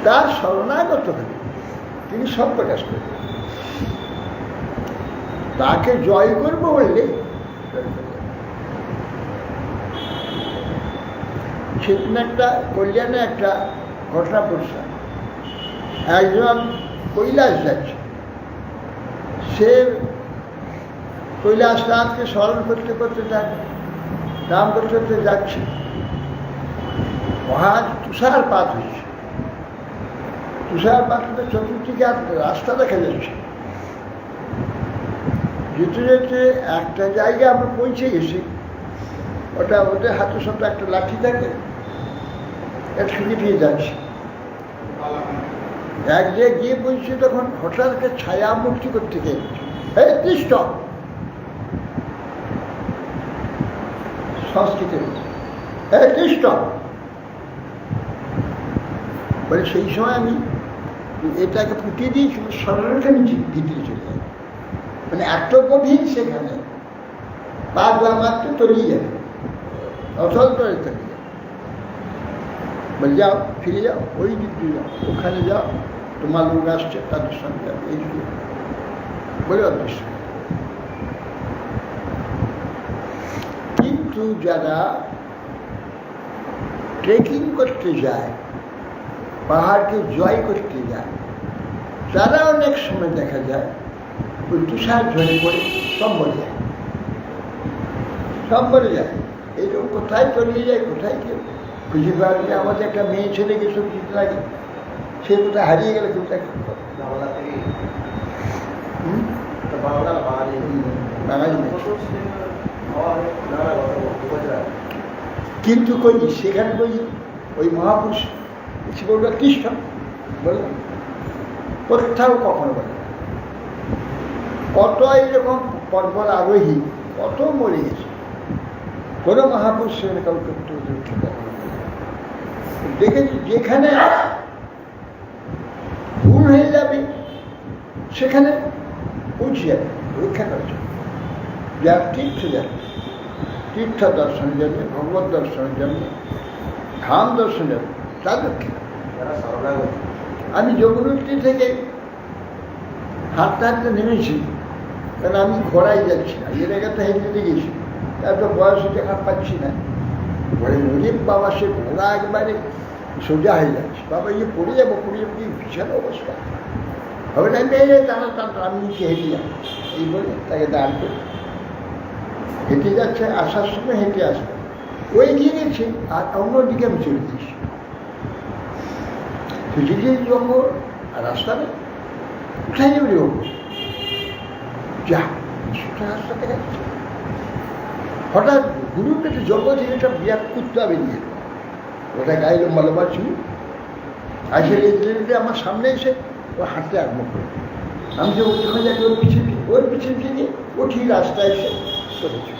তার শরণাগত হলে তিনি সব প্রকাশ করবেন। তাকে জয় করবো বললে সেদিন একটা কল্যাণে একটা ঘটনা পড়ছে। একজন কৈলাস যাচ্ছে, সে কৈলাসনাথকে স্মরণ করতে করতে নাম করতে করতে যাচ্ছে। মহা তুষারপাত হয়েছে, তুষারপাত হতে চতুর্দিকে রাস্তা দেখা যাচ্ছে। যেতে যেতে একটা জায়গায় আমরা পৌঁছে গেছি, ওটা ওদের হাতে সাথে একটা লাঠি থাকে, ঠেকে দিয়ে যাচ্ছে। এক জায়গায় গিয়ে পৌঁছে তখন হঠাৎ একটা ছায়া মূর্তি করতে গিয়ে দৃষ্ট সংস্কৃতের দৃষ্ট বলে, সেই সময় আমি এটাকে ফুটিয়ে দিয়েছিল, সরলটা নিচে ভিতরে চলে যায়। মানে এত গভীর সেখানে পা দেওয়া মাত্র তলিয়ে যাবে, অথল করে তলিয়ে যাবে। বলে যাও, ফিরে যাও, ওই দিক দিয়ে যাও, ওখানে যাও, তোমার লোক আসছে, তাদের সঙ্গে যাবে, এই দিকে বলে অদৃশ্য। কিন্তু যারা ট্রেকিং করতে যায়, পাহাড়কে জয় করতে যায়, তারা অনেক সময় দেখা যায় ওই তুষার ঝরে পড়ে সব মরে যায়, সব মরে যায়। এইরকম কোথায় তলিয়ে যায়, কোথায় কেউ খুঁজে পাওয়া যায়। আমাদের একটা মেয়ে ছেলেকে সব দিতে লাগে, সে কোথায় হারিয়ে গেলে কেউ তাকে বাঙালি কিন্তু কই সেখানে কই ওই মহাপুরুষ বললো কৃষ্ণ বললাম, কোথাও কখনো বলে। কত এইরকম পর্বত আরোহী কত মরে গেছে, কোনো মহাপুরুষের কাউকে দেখেছি। যেখানে ভুল হয়ে যাবে সেখানে পৌঁছে যাবে, রক্ষা করছে। যার তীর্থ যাবে, তীর্থ দর্শনের জন্য, ভগবত দর্শনের জন্য, ধাম দর্শন যাবে, তার রক্ষা। আমি যোগনূর্তি থেকে হাঁটতে হাঁটতে নেমেছি, কারণ আমি ঘোড়ায় যাচ্ছি না, এর আগে তো হেঁটে গেছি, এত বয়স হচ্ছে হাত পাচ্ছি না। বলে গরিব বাবা, সে ঘোড়া একবারে সোজা হয়ে যাচ্ছে, বাবা ইয়ে পড়ে যাবো, ভীষণ অবস্থা হবে না, মেয়ে টানা টানা, আমি নিচে হেঁটে যাবো, এই বলে তাকে দাঁড় করে হেঁটে যাচ্ছে। আসার সময় হেঁটে আসবে, ওই গিয়ে গেছে, আর অন্যদিকে আমি চলে গেছি। সেদিকে জঙ্গল আর রাস্তা নেই, কোথায় যাবে রে? যা রাস্তা দেখা যাচ্ছে। হঠাৎ গুরুর কাছে জঙ্গল থেকে একটা বিরাট কুত্তা বেরিয়ে, ওটা গায়ে লম্বা ছিল, আসে আমার সামনে এসে ও হাঁটতে আরম্ভ করে। আমি যে ওখানে যাই, ওর পিছন থেকে ও ঠিক রাস্তায় এসে চলেছে,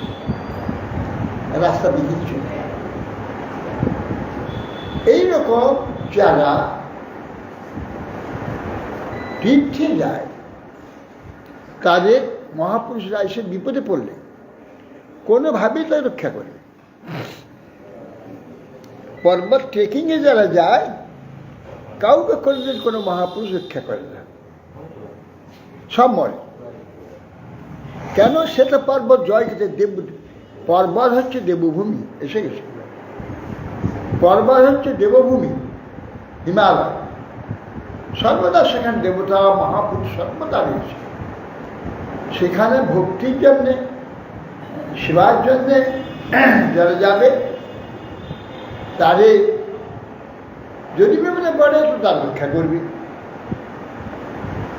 রাস্তা দেখিয়ে চলে। এইরকম যারা তীর্থে যায়, তাদের মহাপুরুষরা এসে বিপদে পড়লে কোনোভাবেই তাই রক্ষা করবে। পর্বত ট্রেকিংয়ে যারা যায়, কাউকে কোনোদিন কোনো মহাপুরুষ রক্ষা করে না, সব মরে। কেন? সেটা পর্বত জয় করতে পর্বত হচ্ছে দেবভূমি, এসে গেছে। পর্বত হচ্ছে দেবভূমি, হিমালয়, সর্বদা সেখানে দেবতা মহাপুরুষ সর্বদা রয়েছে। সেখানে ভক্তির জন্যে, সেবার জন্যে যারা যাবে, তারে যদি বিপদে পড়ে তো তার রক্ষা করবে।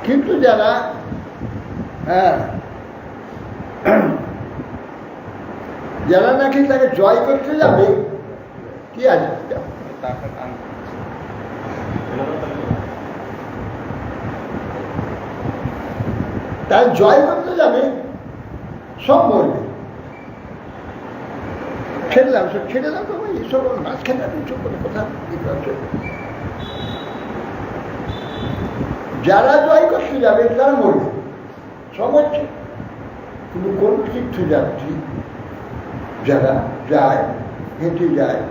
কিন্তু যারা যারা নাকি তাকে জয় করতে যাবে, কি আছে, তাই জয় করতে যাবে, সব মরবে। ছেড়ে দাও তো ভাই, এসব মাঝখানে আপনি চোখ করে কথা। যারা জয় করতে যাবে তারা মরবে, সব হচ্ছে। কিন্তু কোন তীর্থযাত্রী যারা যায়, হেঁটে যায়,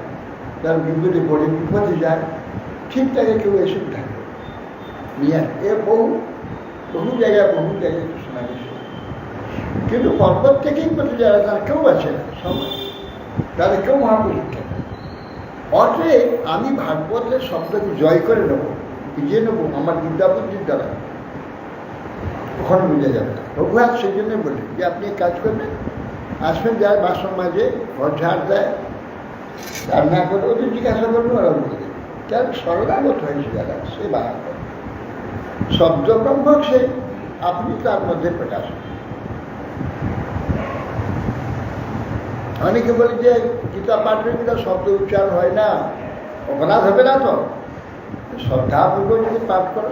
তার বিপদে পড়ে, বিপদে যায়, ঠিক থাকে কেউ এসে থাকে নিয়ে এ বহু বহু জায়গায় শোনা গেছে। কিন্তু পর্বত থেকেই প্রতি যারা তারা কেউ আছে না, সবাই তাদের কেউ মহাপুরুষকে না। অতএব আমি ভাগবতের শব্দকে জয় করে নেবো, বুঝিয়ে নেবো আমার বিদ্যাবুদ্ধির দ্বারা, ওখানে বুঝে যাবে না। রঘুনাথ সেই জন্য বলি যে আপনি কাজ করবেন, আসবেন যায় বাসন মাঝে ঘর ঝাড় দেয়, রান্না করে ওদের জিজ্ঞাসা করবেন, ওরা বলে দেবে। কেন শরণাগত হয়েছে যারা, সে বাহার করে শব্দ ব্রহ্ম, সে আপনি তার মধ্যে প্রকাশ। অনেকে বলে যে গীতা পাঠের গীতা শব্দ উচ্চারণ হয় না, অপরাধ হবে না তো? শ্রদ্ধাপূর্বক যদি পাঠ করো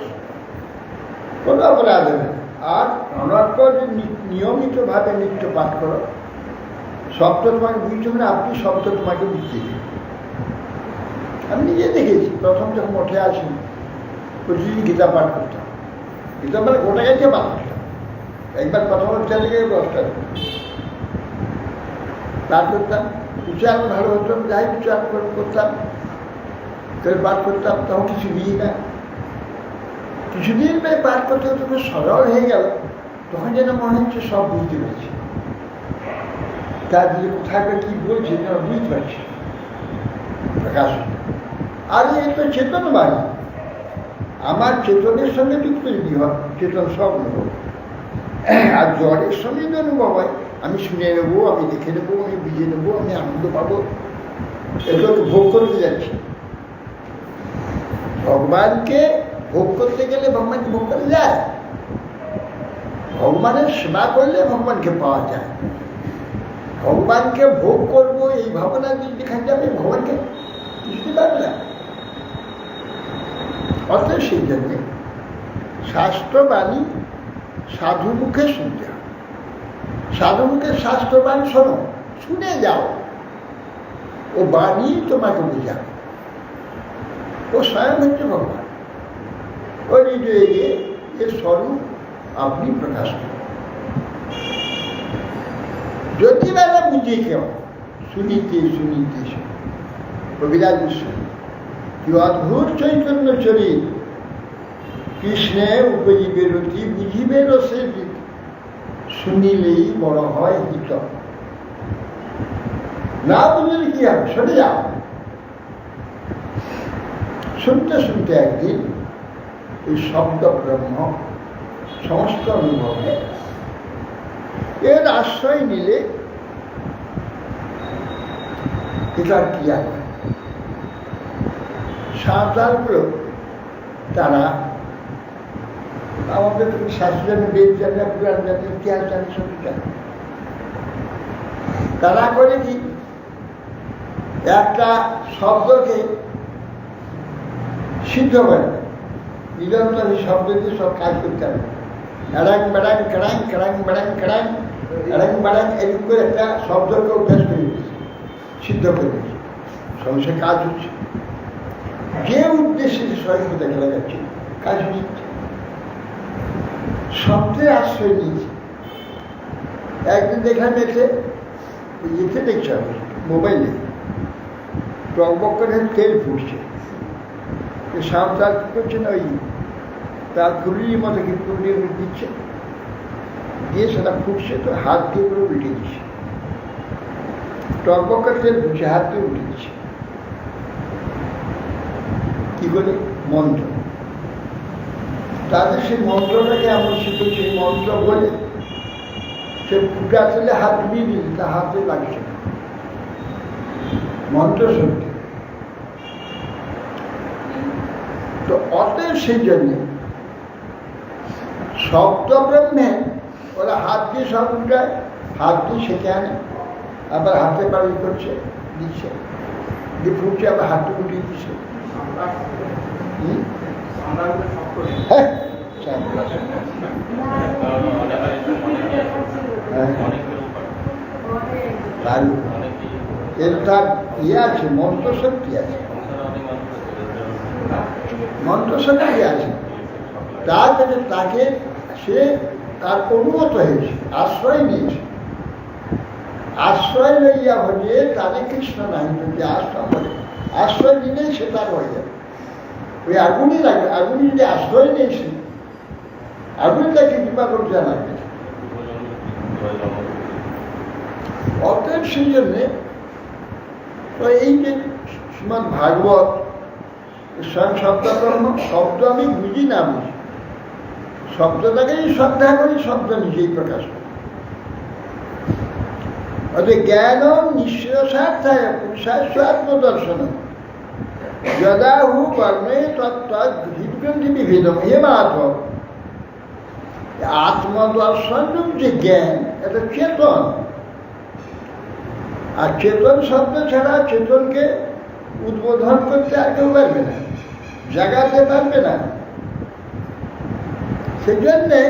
কোনো অপরাধ হবে। আর অনর্গল যদি নিয়মিতভাবে নিত্য পাঠ করো, শব্দ তোমাকে বুঝতে হবে না, আপনি শব্দ তোমাকে বুঝতে দেবে। আমি নিজে দেখেছি, প্রথম যখন মঠে আসি প্রতিদিন গীতা পাঠ করতাম। গীতা মানে গোটা গাইতে পাঠ করতাম, একবার প্রথম অধ্যায় থেকে 10টা পাঠ করতাম। উচ্চারণ ভালো হতো, যাই উচ্চারণ করতাম, করে পাঠ করতাম। তখন কিছু দিই না, কিছুদিন পরে পাঠ করতে করতে সরল হয়ে গেল, তখন যেন মনে হচ্ছে সব বুঝতে পেরেছি। তার যদি কোথায় কি বলছে যেন বুঝতে পারছি, প্রকাশ। আর এই তো চেতন বাণী, আমার চেতনের সঙ্গে যুক্ত যদি হয়, চেতন সব নেব। আর জ্বরের সঙ্গে যদি অনুভব হয়, আমি শুনে নেবো, আমি দেখে নেবো, আমি বুঝে নেবো, আমি আনন্দ পাবো, এগুলোকে ভোগ করতে যাচ্ছি। ভগবানকে ভোগ করতে গেলে ভগবানকে ভোগ করা যায়, ভগবানের সেবা করলে ভগবানকে পাওয়া যায়। ভগবানকে ভোগ করবো এই ভাবনা যদি দেখা যাবে, ভগবানকে বুঝতে পারবে না। অতএব সেই জন্যে শাস্ত্রবাণী সাধু মুখে শুনতে হবে। সাধু মুখে শাস্ত্রবাণী শোনো, শুনে যাও, ও বাণী তোমাকে বোঝাবে। ও স্বয়ং হচ্ছে ভগবান, ও হৃদয়ে গিয়ে এর স্বরূপ আপনি প্রকাশ করেন। যদি বেলা বুঝে কেউ শুনিতে শুনিতে কবিরাজ কি অদ্ভুত চৈতন্য চরিত, কৃষ্ণে উপজীবে রতি বুঝিবে রসে, শুনিলেই বড় হয় হিত। না বুঝলে কি হবে, শুনে যাও। শুনতে শুনতে একদিন এই শব্দ ব্রহ্ম সমস্ত অনুভবে এর আশ্রয় নিলে এটা ক্রিয়া করে। সাঁওতালগুলো তারা আমাদের শাস্ত্র জানে, বেদ জানে, পুরাণ জানে, ইতিহাস জানে, সব জানে। তারা করে কি, একটা শব্দকে সিদ্ধ করে নিরন্তর এই শব্দ দিয়ে সব কাজ করতে হবে। এড়াং বেড়াং কেড়াং কেড়াং বেড়াং কেড়াং এড়াং বেড়াং এরকম করে একটা শব্দকে অভ্যাস করে দিয়েছে, সিদ্ধ করে দিয়েছে। সঙ্গে কাজ হচ্ছে, যে উদ্দেশ্যে স্বয়ং দেখা যাচ্ছে কাজ হচ্ছে। শব্দের আশ্রয় নিয়েছে। একদিন দেখলাম এতে দেখতে হবে মোবাইলে টকবক করে তেল ফুটছে, সাঁওতাল কি করছে না, ওই তার ফুলির মতো কি ফুলিয়ে দিচ্ছে, দিয়ে সেটা ফুটছে, তো হাত দিয়ে করে উল্টে দিচ্ছে। টকবক করে তেল ফুটছে, হাত দিয়ে উল্টে দিচ্ছে। কি করে? মন্ত্র। তাদের সেই মন্ত্রটাকে এমন শিখেছে, সেই মন্ত্র বলে সে ফুটা তেলে হাত ডুবিয়ে দিল, তা হাতে লাগছে না, মন্ত্র শুনতে। তো অতএব সেই জন্য শব্দ ব্রহ্মে ওরা হাত দিয়ে সব উঠায়, হাত দিয়ে সেঁকে আনে, আবার হাতে বাড়ি করছে, দিচ্ছে, দিয়ে ফুটছে, আবার হাতে উঠিয়ে দিচ্ছে। এর তার ইয়ে আছে, মন্ত্রশক্তি আছে, মন্ত্রশক্তি আছে। তার কাছে তাকে সে তার অনুগত হয়েছে, আশ্রয় নিয়েছে। আশ্রয় লইয়া হলে তাদের কৃষ্ণ নাই, যদি আশ্রয় নিলেই সে তার হয়ে যাবে। ওই আগুনই লাগবে, আগুন যদি আশ্রয় নিয়েছি, আগুনটাকে কৃপা করতে লাগবে। অতএব সেই জন্যে এই যে শ্রীমদ ভাগবত স্বয়ং শব্দকর্ম, শব্দ আমি বুঝি না বুঝি, শব্দটাকেই শ্রদ্ধা করি, শব্দ নিজেই প্রকাশ করি। অর্থাৎ জ্ঞান নিঃশ্রেয়সার্থায় পুরুষায় আত্মদর্শন যদা হু কর্মে তৎগ্রন্থি বিভেদম। হে মাধব, আত্মদর্শন যে জ্ঞান, এটা চেতন, আর চেতন শব্দ ছাড়া চেতনকে উদ্বোধন করতে আর কেউ পারবে না, জাগাতে পারবে না। সেই জন্যে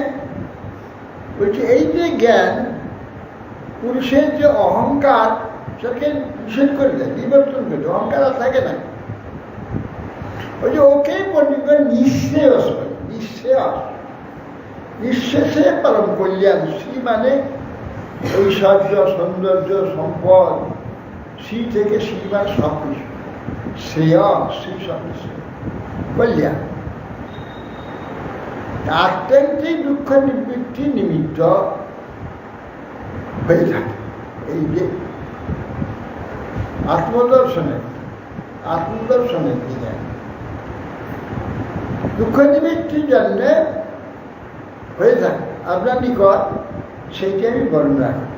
বলছি এই যে জ্ঞান, পুরুষের যে অহংকার, সেটাকে নিষেধ করে দেয়, বিবর্তন করে দেয়, অহংকার আর থাকে না। ওই যে ওকেই পর্যন্ত নিঃশ্রেয়স বলে, নিঃশ্রেয়স, নিঃশেষে পরম কল্যাণ। শ্রী মানে ঐশ্বর্য, সৌন্দর্য, সম্পদ, শ্রী থেকে শ্রীমান সব কিছু, শ্রেয়, শ্রী সব কিছু, কল্যাণ। আত্মান্তই দুঃখ নিবৃত্তি নিমিত্ত হয়ে থাকে। এই যে আত্মদর্শনের জ্ঞান দুঃখ নিবৃত্তির জন্য হয়ে থাকে আপনার নিকট, সেইটি আমি বর্ণনা করি।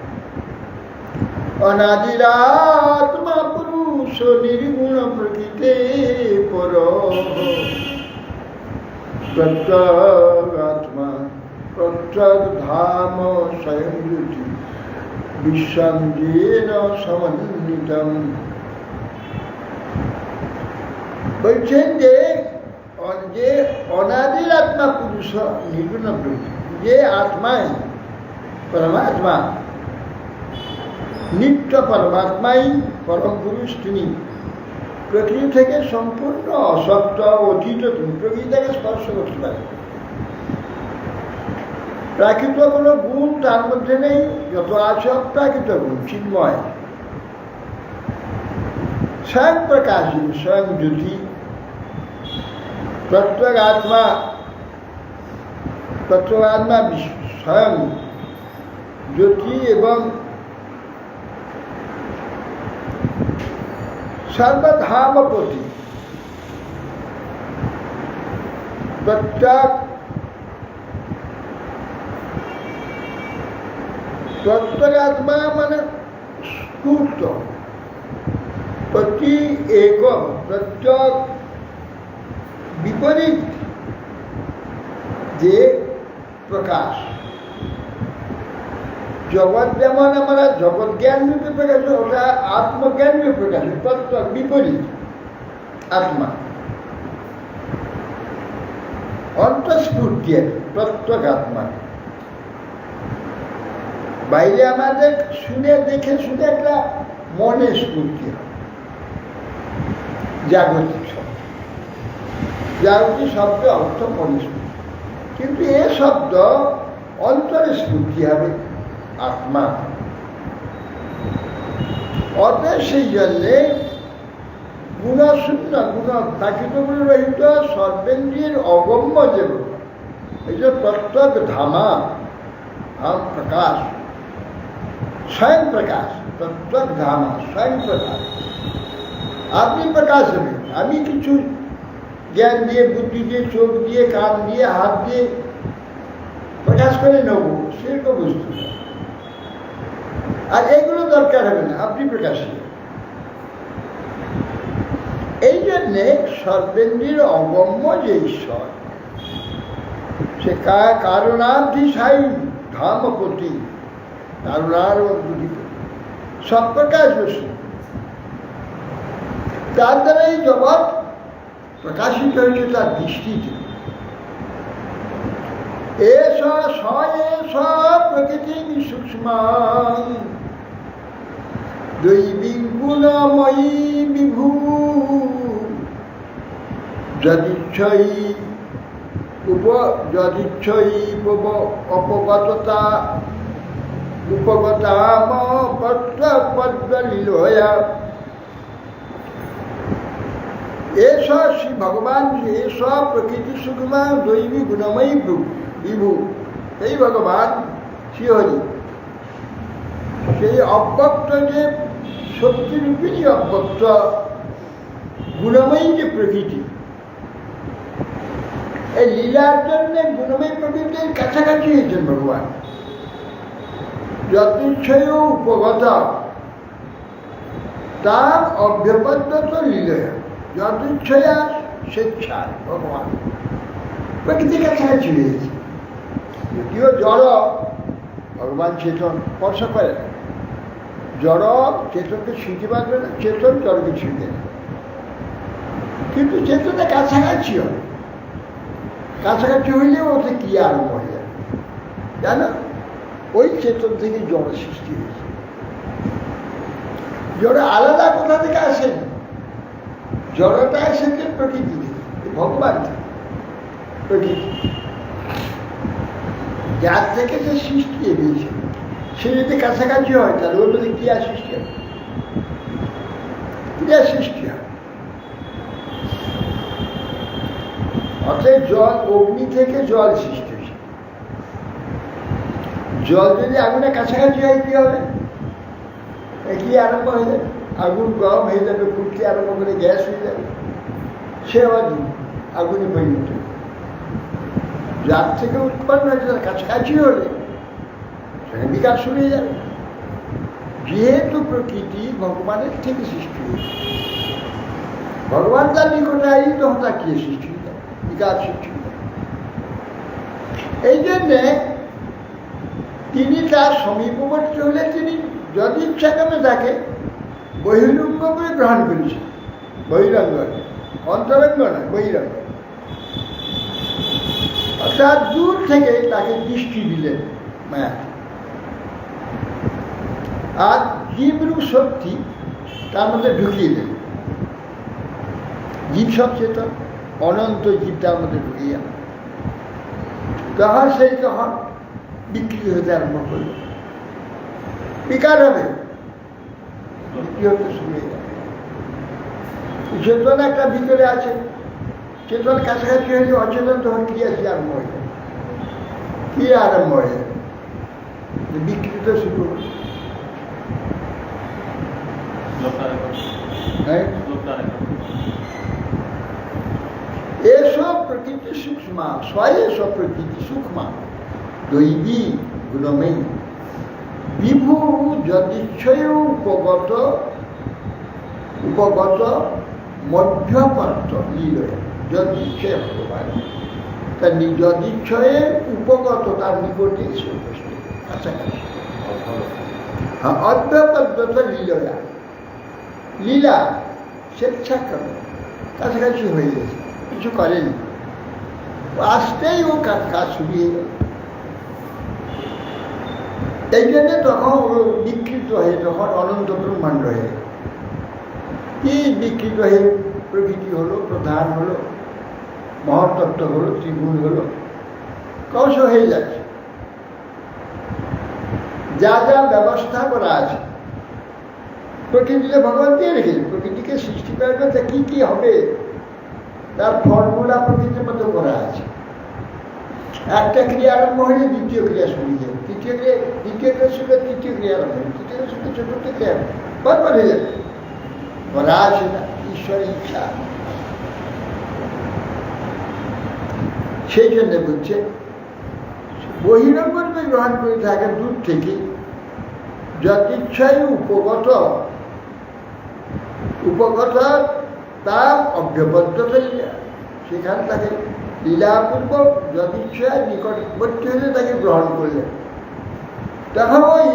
অনাদিরাত্মা পুরুষ নির্গুণ প্রকৃতে পর প্রত্যগাত্মা প্রত্যগধাম স্বয়ং জ্যোতি বিশ্বং যেন সমন্বিতম। বলছেন যে অনাদির আত্মা পুরুষ নির্গুণ প্রকৃতি, যে আত্মাই পরমাত্মা, নিত্য পরমাত্মাই পরম পুরুষ, তিনি প্রকৃতি থেকে সম্পূর্ণ অসত্য, অতীত, তুমি প্রকৃতিটাকে স্পর্শ করতে পারে। প্রাকৃত কোনো গুণ তার মধ্যে নেই, যত আছে অপ্রাকৃত গুণ, চিন্ময়, স্বয়ং প্রকাশী, স্বয়ং জ্যোতি, প্রত্যগাত্মা, প্রত্যগাত্মা স্বয়ং জ্যোতি এবং সর্বধামপতি। প্রত্যগাত্মা মানে স্ফূর্ত, প্রতি এক, প্রত্যক বিপরীত যে প্রকাশ। জগৎ যেমন আমরা জগৎ জ্ঞান রূপে প্রকাশ, ওটা আত্মজ্ঞান রূপে প্রকাশ, প্রত্যক বিপরীত আত্মা, অন্তঃস্ফূর্তি প্রত্যক আত্মা। বাইরে আমাদের শুনে দেখে শুনে একটা মনে স্ফূর্তি হয়, জাগতিক শব্দ, জাগতিক শব্দ অর্থ মনে স্ফূর্তি, কিন্তু এ শব্দ অন্তরে স্ফূর্তি হবে, আত্মা। অতএব সেই জন্যে গুণশূন্য, গুণ প্রাকৃত গুণ রহিত, সর্বেন্দ্রিয়ের অগম্য যে গুণ, এই যে প্রত্যক ধামা, ধাম প্রকাশ, স্বয়ং প্রকাশ, প্রত্যক ধামা স্বয়ং প্রকাশ। আপনি প্রকাশ হবেন, আমি কিছু জ্ঞান দিয়ে, বুদ্ধি দিয়ে, চোখ দিয়ে, কান দিয়ে, হাত দিয়ে প্রকাশ করে নেব, সেরকম বস্তু। আর এগুলো দরকার হবে না, আপনি প্রকাশী। এই জন্যে সর্বেন্দ্রির অগম্য যে ঈশ্বর, সে কারণাধিশায়ী ধামপতি, কারণার অদ্ভুত সব প্রকাশ বস্তু, তার দ্বারা এই জগৎ প্রকাশিত হয়েছে তার দৃষ্টিতে। এষ প্রকৃতি সূক্ষ্ম দৈবিক গুণময়ী বিভু যদিচ্ছয়ী অপগততা উপগতাম পদ্মলীলয়া। ऐसा श्री भगवान ऐसा प्रकृति सुखमा दैवी गुणमयी विभु এই ভগবান শ্রীহরি সেই অব্যক্ত যে সত্যরূপিণী অব্যক্ত গুণময়ী যে প্রকৃতি, এই লীলার জন্য গুণময়ী প্রকৃতির কাছাকাছি হয়েছেন ভগবান। যদিচ্ছয় উপগত তার অভ্যপদ্যত লীলয়া, যদিচ্ছয়া স্বেচ্ছায় ভগবান প্রকৃতির কাছাকাছি হয়েছে। যদিও জড়, ভগবান চেতন স্পর্শ করে না, জড় চেতনকে ছুঁতে পারবে না, চেতন জড়কে ছুঁতে না, কিন্তু চেতনের কাছাকাছি হবে। কাছাকাছি হইলেও ওতে ক্রিয়া আরম্ভ হয়ে যাবে। জানো, ওই চেতন থেকে জড় সৃষ্টি হয়েছে। জড় আলাদা কোথা থেকে আসেন? জড়টা এসেছে প্রকৃতি থেকে, ভগবান থেকে। প্রকৃতি যার থেকে সে সৃষ্টি হয়েছে, সে যদি কাছাকাছি হয় তাহলে ওর মধ্যে ক্রিয়া সৃষ্টি হয়, ক্রিয়া সৃষ্টি হয়। অর্থাৎ জল, অগ্নি থেকে জল সৃষ্টি হয়েছে। জল যদি আগুনের কাছাকাছি হয় কি হবে? কি আরম্ভ হয়ে যাবে, আগুন গরম হয়ে যাবে, ফুটতে আরম্ভ করে গ্যাস হয়ে যাবে, সে আবার আগুনে পরিণত। যার থেকে উৎপন্ন হয়েছে তার কাছাকাছি হলে সেখানে বিকাশ শুরু হয়ে যাবে। যেহেতু প্রকৃতি ভগবানের থেকে সৃষ্টি হয়েছে, ভগবান তার নিকটে এই তখন তাকিয়ে সৃষ্টি হয়ে যাবে, বিকাশ সৃষ্টি হয়ে যাবে। এই জন্যে তিনি তার সমীপবর্তী হলে তিনি যদি ইচ্ছা করে তাকে বহিরঙ্গ করে গ্রহণ করেছেন। বহিরঙ্গ, অন্তরঙ্গ নয়, বহিরঙ্গ। অর্থাৎ দূর থেকে তাকে দৃষ্টি দিলেন মায়া, আর জীবরূপ শক্তি তার মধ্যে ঢুকিয়ে দেন। জীব সব চেতন, অনন্ত জীব তার মধ্যে ঢুকিয়ে যান। তখন সেই তখন বিকৃত হতে আরম্ভ করল, বিকার হবে, বিক্রি হতে শুরু হয়ে যাবে। চেতন একটা ভিতরে আছে, চেতন কাছাকাছি হয়ে যাবে, অচেতন তখন ক্রিয়া কি আরম্ভ হয়ে যাবে, ক্রিয়া আরম্ভ হয়ে যাবে, বিকৃত শুরু হবে। এসব প্রকৃতি সূক্ষ্ম, স্বয়েসব প্রকৃতি সূক্ষ্ম দৈবী গুণময়ী বিভু যদিচ্ছয় উপগত মধ্যপত্র লীলয়া। যদিচ্ছয় ভগবান তার যদিচ্ছয়ে উপগত, তার নিকটে এসে উপস্থিত, কাছাকাছি। হ্যাঁ, অধ্যপদ্ধত লীলয়া, লীলা স্বেচ্ছাক্রমে কাছাকাছি হয়ে গেছে, কিছু করেনি, আসতেই ও কাজ শুরু হয়ে গেল। এই জন্যে তখন ও বিকৃত হয়ে, তখন অনন্ত ব্রহ্মাণ্ড হয়ে গেল। কি বিকৃত হয়ে প্রকৃতি হলো, প্রধান হলো, মহত্তত্ত্ব হলো, ত্রিগুণ হলো, ক্রমশ হয়ে যাচ্ছে। যা যা ব্যবস্থা করা আছে প্রকৃতিতে ভগবান দিয়ে রেখেছে। প্রকৃতিকে সৃষ্টি করার মধ্যে কি কি হবে তার ফর্মুলা প্রকৃতির মধ্যে করা আছে। একটা ক্রিয়া আরম্ভ হলে দ্বিতীয় ক্রিয়া শুরু হয়ে যাবে, দ্বিতীয় ক্রিয়া শুরু হলে তৃতীয় ক্রিয়া আরম্ভ হবে, তৃতীয় ক্রিয়া শুরু চতুর্থ ক্রিয়া বরবার হয়ে যাবে। করা আছে না ঈশ্বরের ইচ্ছা। সেই জন্য বলছে বহিরঙ্গকে গ্রহণ করে থাকে দূর থেকে, যদিচ্ছায় উপগত তার অভ্যবদ্ধতা লীলা, সেখানে তাকে লীলাপূর্বক যদিচ্ছায় নিকটবর্তী হলে তাকে গ্রহণ করলেন। তখন ওই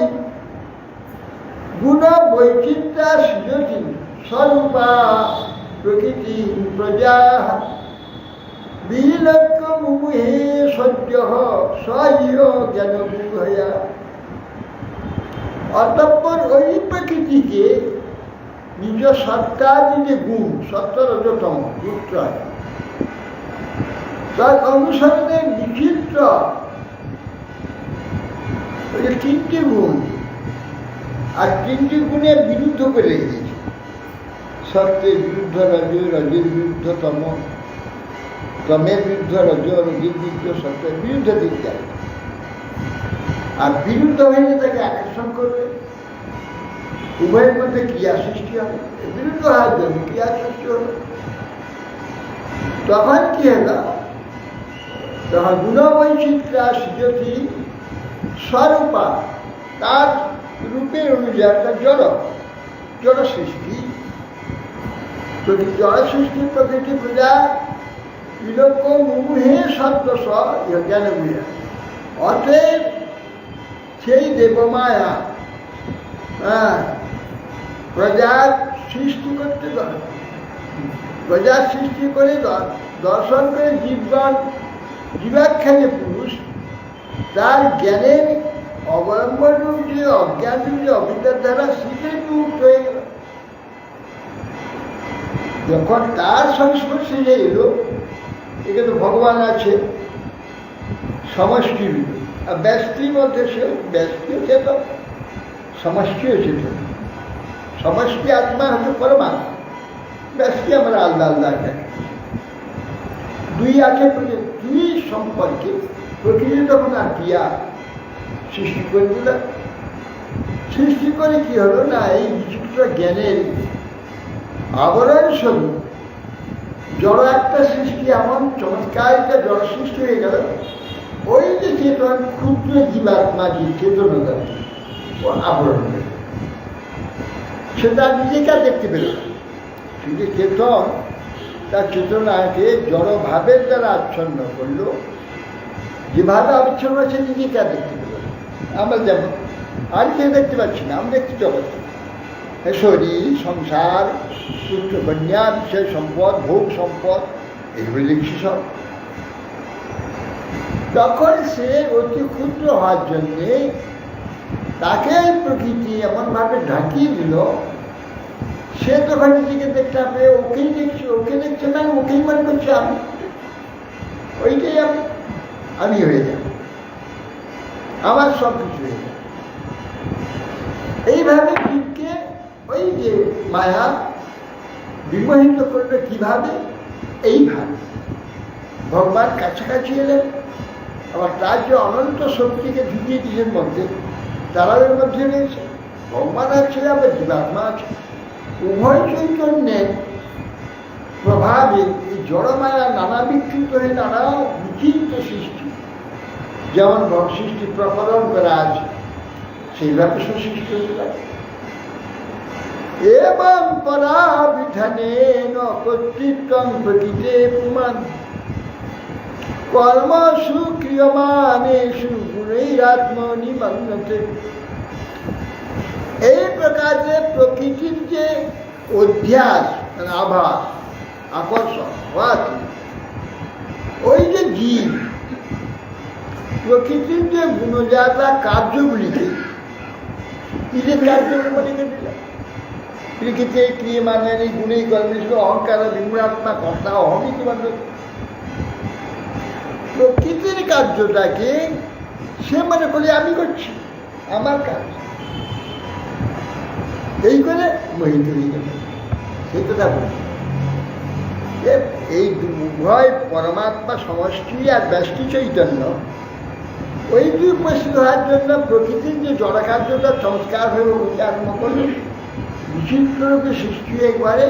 গুণ বৈচিত্র্য সৃজতি স্বরূপা প্রকৃতি প্রজা বিলক্ষ মুহে সহ্য স্বীয় জ্ঞান হইয়া। অতঃপর ওই প্রকৃতিকে নিজ সত্তার যে গুণ, সত্তর রজতম রূপত্রয়, তার অনুসরণে বিচিত্র ওই তিনটি গুণ, আর তিনটি গুণের বিরুদ্ধ করে রেখেছে। সত্যের বিরুদ্ধ রজ, রজের বিরুদ্ধ তম, তমের বিরুদ্ধ রজ, রজের বিরুদ্ধ সত্যের বিরুদ্ধে দিক যায়। আর বিরুদ্ধ হয়ে তাকে আকর্ষণ করবে, উভয়ের মধ্যে ক্রিয়া সৃষ্টি হবে, বিরুদ্ধ হওয়ার জন্য ক্রিয়া সৃষ্টি হবে। তখন কি হলো, তখন গুণবৈচিত্র্য সৃজতি স্বরূপা, তার রূপের অনুযায়ী তার জড় সৃষ্টি, জড় সৃষ্টি প্রকৃতি পূজা বিলোক মুহে শব্দ জ্ঞান বুঝা। অতএব সেই দেবমায়া প্রজার সৃষ্টি করতে প্রজার সৃষ্টি করে দর্শন করে জীবাখ্যানে পুরুষ তার জ্ঞানের অবলম্বন রূপ যে অজ্ঞান রূপ যে অবিদ্যার দ্বারা শীতের মুক্ত হয়ে গেল। যখন তার সংস্পর্শে যে এলো, এখানে তো ভগবান আছে সমষ্টি রূপ, আর ব্যষ্টির মধ্যে সে ব্যষ্টিও চেতন, সমষ্টিও চেতন। সমষ্টি আত্মা হচ্ছে পরমাত্মা, ব্যষ্টি আমরা আলাদা আলাদা দেখি। দুই আছে, দুই সম্পর্কে প্রকৃতি তখন আর ক্রিয়া সৃষ্টি করে দিল। সৃষ্টি করে কি হলো না, এই বিচিত্র জ্ঞানের আবরণ স্বরূপ জড় একটা সৃষ্টি, এমন চমৎকার একটা জড় সৃষ্টি হয়ে গেল। ওই যে চেতন ক্ষুদ্র জীবাত্মা, যে চেতনতা ও আবরণ হয়ে সেটা নিজেকে আর দেখতে পেল না। কিন্তু চেতন তার চেতনাকে জড়ভাবের দ্বারা আচ্ছন্ন করলো, যেভাবে আচ্ছন্ন আছে নিজেকে আর দেখতে পেল না। আমরা যেমন আর কেউ দেখতে পাচ্ছি না, আমরা দেখছি জগৎ, শরীর, সংসার, পুত্র কন্যা, বিষয় সম্পদ, ভোগ সম্পদ, এগুলো দেখছি সব। তখন সে অতি ক্ষুদ্র হওয়ার জন্যে তাকে প্রকৃতি এমনভাবে ঢাকিয়ে দিল, সে তখন নিজেকে দেখতে হবে ওকেই দেখছে, ওকে দেখছে না, ওকেই মনে করছে আমি, ওইটাই আমি হয়ে যাব, আমার সব কিছু হয়ে যাবে। এইভাবে জীবকে ওই যে মায়া বিমোহিত করবে কিভাবে, এইভাবে ভগবান কাছাকাছি এলেন। আবার তার যে অনন্ত শক্তিকে ঢুকিয়ে দিলেন মধ্যে, তারাদের মধ্যে রয়েছে ভগবান আছে, আবার জীবাত্মা আছে। উভয় চৈতন্যের প্রভাবে এই জড়মায়া নানা বিকৃত হয়ে নানা বিচিত্র সৃষ্টি, যেমন সৃষ্টি প্রকরণ করা আছে, সেইভাবে সৃষ্টি হতে পারে। এবং পরাবিধানে কর্তৃত্বং প্রকৃতে পুমান কর্মসু ক্রিয়মানেষু গুণৈরাত্মনিমগ্নতে। এই প্রকারে প্রকৃতির যে অধ্যাস, মানে আভাস, আকর্ষণ, ওই যে জীব প্রকৃতির যে গুণজাতা কার্যগুলিকে নিজের কার্যগুলো মনে করে প্রকৃতি ক্রিয়মানের এই গুণেই কর্মেশ অহংকার বিমূঢ়াত্মা কর্তা অহমিতি বান্ধব। প্রকৃতির কার্যটাকে সে মনে করে আমি করছি, আমার কাজ, এই করে মোহিত হয়ে গেল। সেই কথা বলি, এই উভয় পরমাত্মা সমষ্টি আর ব্যষ্টি চৈতন্য, ওই দুই উপস্থিত হওয়ার জন্য প্রকৃতির যে জড়কার্যটা সংস্কার হয়ে উচ্চারণ করল, বিচিত্র রূপে সৃষ্টি একবারে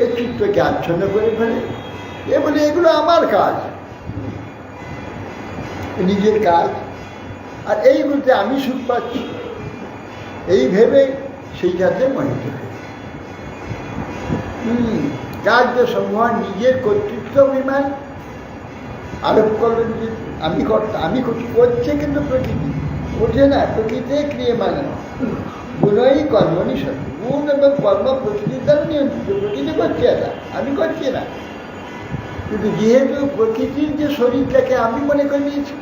এই চিত্রকে আচ্ছন্ন করে ফেলে। এ বলে এগুলো আমার কাজ, নিজের কাজ, আর এইগুলোতে আমি সুখ পাচ্ছি, এই ভেবে সেই কাজে মোহিত হয়ে কার্য সমূহ নিজের কর্তৃত্ব অভিমান আরোপ করলেন যে আমি কর্তা, আমি করছে, কিন্তু প্রকৃতি বোঝে না। প্রকৃতি ক্রিয়মান গুণই কর্মনি সত্য, গুণ এবং কর্ম প্রকৃতির দ্বারা নিয়ন্ত্রিত। প্রকৃতি করছে এটা, আমি করছি না। কিন্তু যেহেতু প্রকৃতির যে শরীরটাকে আমি মনে করে নিয়েছি,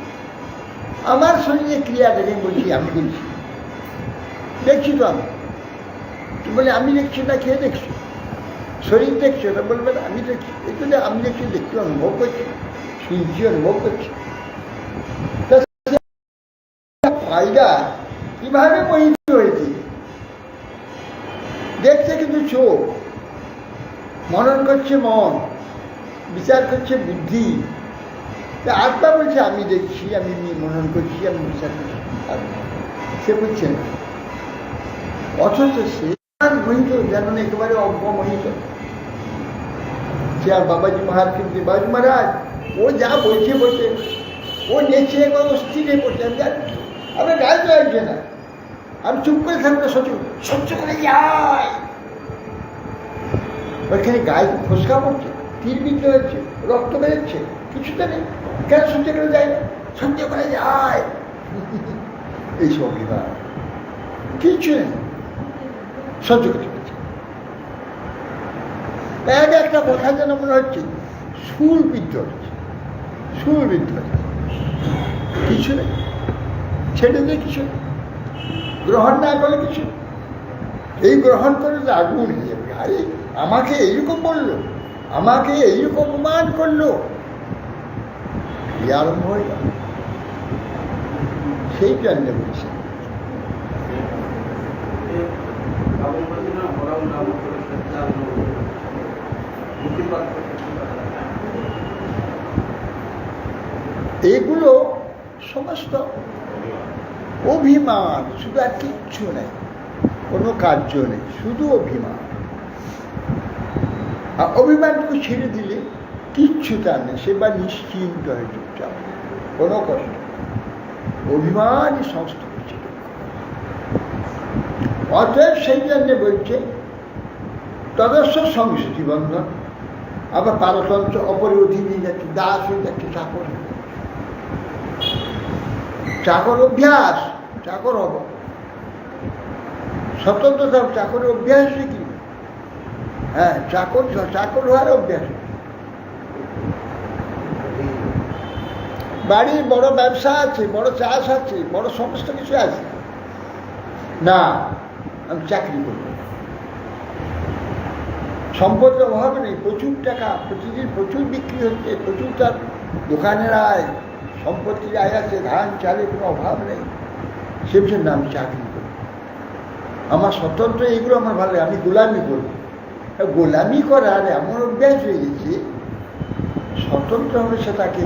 আমার শরীরে ক্রিয়াটাকে বলছি আমি করছি, দেখছি তো আমি। তুমি বলে আমি দেখছি না, খেয়ে দেখছি, শরীর দেখছি, ওটা বলবে না আমি দেখছি। এই জন্য আমি দেখছি, দেখছি, অনুভব করছি, শুনছি, অনুভব করছি। ফায়দা কিভাবে মোহিত হয়েছে, দেখছে কিন্তু চোখ, মনন করছে মন, বিচার করছে বুদ্ধি, আত্মা বলছে আমি দেখছি, আমি মনন করছি, আমি বিচার করছি, সে বুঝছে না। অথচ সে মোহিত, যেন একেবারে অপমোহিত। সে আর বাবাজি মহারাজকে, বাবাজি মহারাজ ও যা বলছে বলছে, ও নেচে একবার স্থির হয়ে পড়ছে, আমি জানি আপনার গায়ে তো আসছে না, আমি চুপ করে থাকবো, সহ্য করে যাই। ওইখানে গায়ে ফসকা পড়ছে, তীর বিদ্ধ হচ্ছে, রক্ত বেরোচ্ছে, কিছুটা নেই, কেন সহ্য করে যায় না? সহ্য করে যায়। এইসব বিভাগ কিচ্ছু নেই, সহ্য করতে পারছে। একটা কথা যেন মনে হচ্ছে সুর বিদ্ধ হচ্ছে, সুর বিদ্ধ হচ্ছে, কিছু নেই, ছেড়ে দিয়ে কিছু নেই, গ্রহণ না করলে কিছু। এই গ্রহণ করে তো আগুন হয়ে যাবে। আরে আমাকে এইরকম বললো, আমাকে এইরকম অপমান করলো, আরম্ভ হয়ে গেল। সেই জন্য বলছি এগুলো সমস্ত অভিমান, শুধু আর কিচ্ছু নেই, কোনো কার্য নেই, শুধু অভিমান। আর অভিমানটুকু ছেড়ে দিলে কিচ্ছু তার নেই, সে বা নিশ্চিন্ত হয়ে চুপচাপ, কোনো কষ্ট। অভিমানই সমস্ত কিছু। অতএব সেই জন্য বলছে তদস্য সংস্কৃতি বন্ধন। আবার পারতন্ত্র অপরে অধীন হয়ে যাচ্ছে, দাস হয়ে যাচ্ছে, চাকর হয়ে যাচ্ছে। চাকর অভ্যাস, চাকর হব, স্বতন্ত্রতা চাকরের অভ্যাস কি? হ্যাঁ, চাকর হওয়ার অভ্যাস। বাড়ির বড় ব্যবসা আছে, বড় চাষ আছে, বড় সমস্ত কিছু আছে, না আমি চাকরি করব। সম্পদের অভাব নেই, প্রচুর টাকা, প্রতিদিন প্রচুর বিক্রি হচ্ছে, প্রচুর তার দোকানের আয়, সম্পত্তির আয় আছে, ধান চালের কোনো অভাব নেই, সে জন্য আমি চাকরি করি। আমার স্বতন্ত্র এইগুলো আমার ভালো, আমি গোলামি করব। গোলামি করার এমন অভ্যাস হয়ে গেছে, স্বতন্ত্র হবে সে তাকে,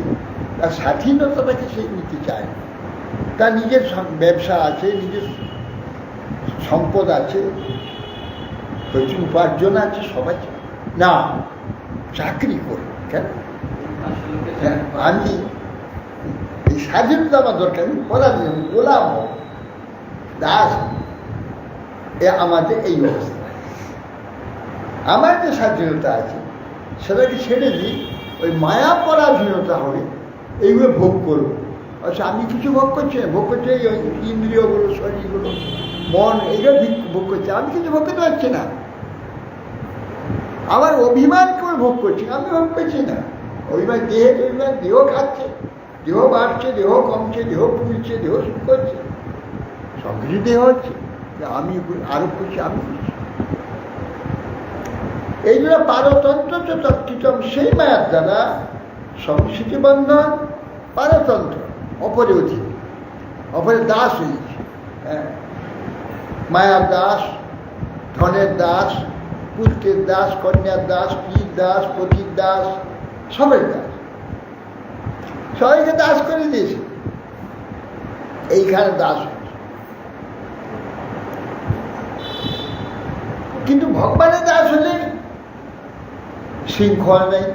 তার স্বাধীনতাটাকে সে নিতে চায় না। তার নিজের ব্যবসা আছে, নিজের সম্পদ আছে, প্রচুর উপার্জন আছে, সবাই না চাকরি করব। কেন? আমি এই স্বাধীনতা আমার দরকার, আমি করা দিই, আমি গোলাম হব, দাস। আমাদের এই অবস্থা। আমার যে স্বাধীনতা আছে সেটাকে ছেড়ে দিই, ওই মায়া পরাধীনতা হবে, এইগুলো ভোগ করবো। আচ্ছা, আমি কিছু ভোগ করছি না, ভোগ করছে ওই ইন্দ্রিয়গুলো, শরীরগুলো, মন, এইগুলো ভোগ করছে, আমি কিছু ভোগ করতে পারছি না। আবার অভিমান করে ভোগ করছি, আমি ভোগ করছি না। অভিমান দেহে, অভিমান দেহ খাচ্ছে, দেহ বাড়ছে, দেহ কমছে, দেহ ফুলছে, দেহ সুখ করছে, সব কিছু দেহ হচ্ছে, আমি আরোপ করছি, আমি করছি। এইগুলো পারতন্ত্র তত্ত্বিতম, সেই মায়ার দ্বারা সংস্কৃতি বন্ধন, পারতন্ত্র, অপরে অধীন, অপরে দাস হয়েছে। হ্যাঁ, মায়ার দাস, ধনের দাস, পুত্রের দাস, কন্যার দাস, স্ত্রীর দাস, পতির দাস, সবের দাস, সবাইকে দাস করে দিয়েছে, এইখানে দাস হয়েছে। কিন্তু ভগবানের দাস হলে শৃঙ্খল নেই,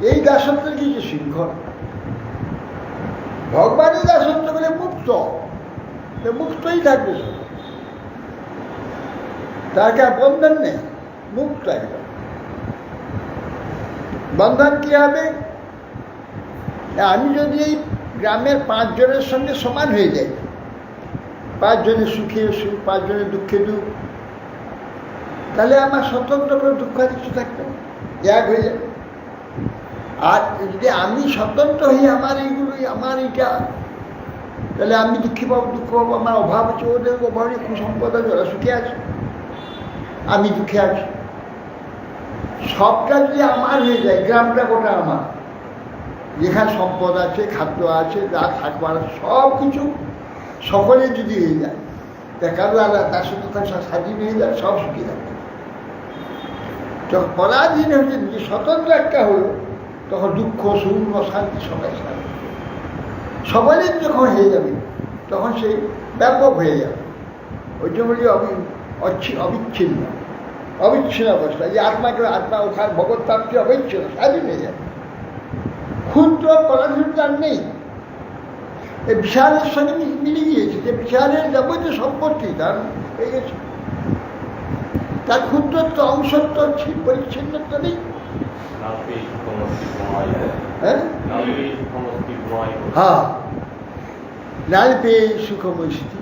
এই দাসত্বের কিছু শৃঙ্খল। ভগবানের দাসত্ব বলে মুক্ত, মুক্তই থাকবে, তার কি আর বন্ধন নেই, মুক্ত একদম। বন্ধন কি হবে? আমি যদি এই গ্রামের 5 জনের সঙ্গে সমান হয়ে যাই, 5 জনের সুখে সুখ, 5 জনের দুঃখে দুঃখ, তাহলে আমার স্বতন্ত্র করে দুঃখ কিছু থাকবে না, এক হয়ে যাবে। আর যদি আমি স্বতন্ত্র হই, আমার এইগুলোই, আমার এইটা, তাহলে আমি দুঃখী পাবো, দুঃখ পাবো, আমার অভাব আছে, ওদের অভাবে খুব সম্পদ আছে, ওরা সুখে আছে, আমি দুঃখে আছি। সবটা যদি আমার হয়ে যায়, গ্রামটা গোটা আমার, যেখানে সম্পদ আছে, খাদ্য আছে, যা থাকবার সব কিছু সকলে যদি হয়ে যায়, দেখালো আর তার সাথে তার স্বাধীন হয়ে যায়, সব সুখী থাকবে। যখন পরাধীন হচ্ছে নিজে স্বতন্ত্র একটা হলো, তখন দুঃখ সুখ অশান্তি সবাই সবাই যখন হয়ে যাবে তখন সেই ব্যাপক হয়ে যাবে। ওইটা বলি অবিচ্ছিন্ন অবিচ্ছিন্ন অবস্থা, যে আত্মাকে আত্মা ওখানে ভগৎ প্রাপ্তি অবিচ্ছিন্ন স্বাধীন হয়ে যাবে। ক্ষুদ্র পরাধীনতা নেই, এই বিশালের সঙ্গে মিলে গিয়েছে, যে বিশালের যাবতীয় সম্পত্তি তার হয়ে গেছে, তার ক্ষুদ্রত্ব অংশত্ব পরিচ্ছিন্নত্ব নেই। হ্যাঁ, নাল্পে সুখমস্তি